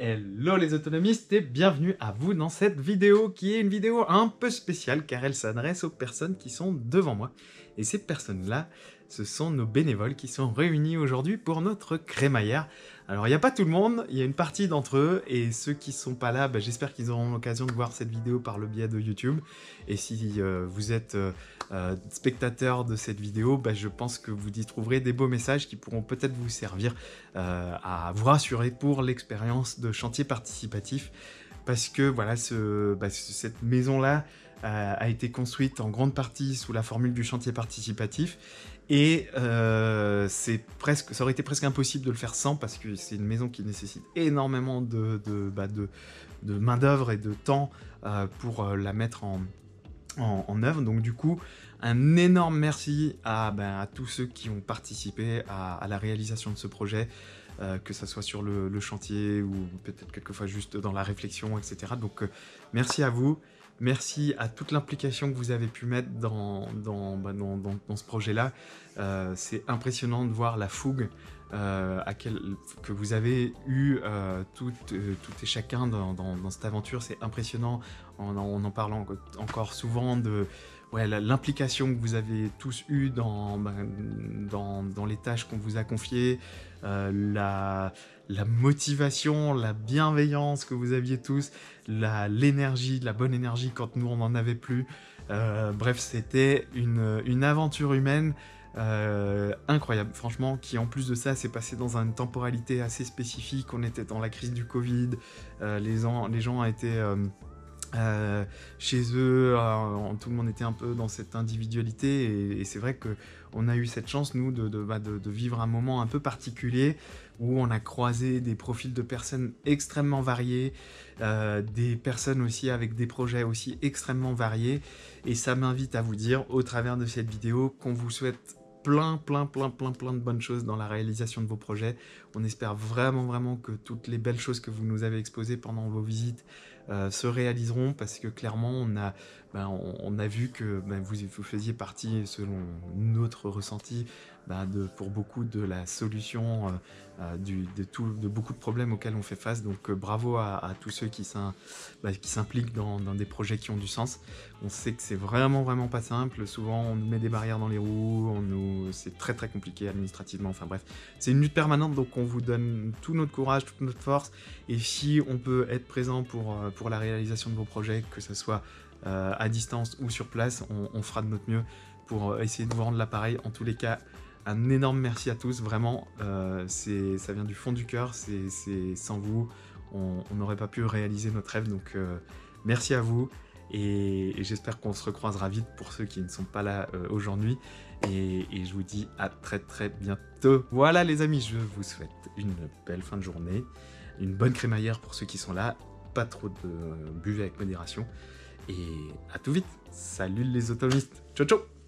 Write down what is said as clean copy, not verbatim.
Hello les autonomistes et bienvenue à vous dans cette vidéo qui est une vidéo un peu spéciale car elle s'adresse aux personnes qui sont devant moi. Et ces personnes-là, ce sont nos bénévoles qui sont réunis aujourd'hui pour notre crémaillère. Alors il n'y a pas tout le monde, il y a une partie d'entre eux et ceux qui sont pas là, j'espère qu'ils auront l'occasion de voir cette vidéo par le biais de YouTube. Et si vous êtes spectateur de cette vidéo, je pense que vous y trouverez des beaux messages qui pourront peut-être vous servir à vous rassurer pour l'expérience de chantier participatif. Parce que voilà, cette maison-là a été construite en grande partie sous la formule du chantier participatif. Et ça aurait été presque impossible de le faire sans, parce que c'est une maison qui nécessite énormément de main-d'œuvre et de temps pour la mettre en œuvre. Donc du coup, un énorme merci à tous ceux qui ont participé à la réalisation de ce projet, que ça soit sur le chantier ou peut-être quelquefois juste dans la réflexion, etc. Donc merci à vous. Merci à toute l'implication que vous avez pu mettre dans ce projet-là. C'est impressionnant de voir la fougue que vous avez eue toutes et chacun dans cette aventure. C'est impressionnant. On en parle encore souvent de l'implication que vous avez tous eue dans les tâches qu'on vous a confiées, la motivation, la bienveillance que vous aviez tous, l'énergie, la bonne énergie quand nous on n'en avait plus. Bref, c'était une aventure humaine incroyable, franchement, qui en plus de ça s'est passé dans une temporalité assez spécifique. On était dans la crise du Covid, les gens étaient chez eux, tout le monde était un peu dans cette individualité et c'est vrai qu'on a eu cette chance, nous, de vivre un moment un peu particulier où on a croisé des profils de personnes extrêmement variés, des personnes aussi avec des projets aussi extrêmement variés, et ça m'invite à vous dire, au travers de cette vidéo, qu'on vous souhaite plein de bonnes choses dans la réalisation de vos projets. On espère vraiment que toutes les belles choses que vous nous avez exposées pendant vos visites se réaliseront, parce que clairement on a vu que vous faisiez partie, selon notre ressenti, pour beaucoup de la solution de beaucoup de problèmes auxquels on fait face. Donc bravo à tous ceux qui s'impliquent dans des projets qui ont du sens. On sait que c'est vraiment pas simple. Souvent on nous met des barrières dans les roues, c'est très compliqué administrativement. Enfin bref, c'est une lutte permanente, donc on vous donne tout notre courage, toute notre force. Et si on peut être présent pour la réalisation de vos projets, que ce soit à distance ou sur place, on fera de notre mieux pour essayer de vous rendre l'appareil. En tous les cas, un énorme merci à tous, vraiment, ça vient du fond du cœur, sans vous, on n'aurait pas pu réaliser notre rêve, donc merci à vous, et j'espère qu'on se recroisera vite pour ceux qui ne sont pas là aujourd'hui, et je vous dis à très bientôt. Voilà les amis, je vous souhaite une belle fin de journée, une bonne crémaillère pour ceux qui sont là, pas trop de buvez avec modération, et à tout vite. Salut les autonomistes, ciao ciao.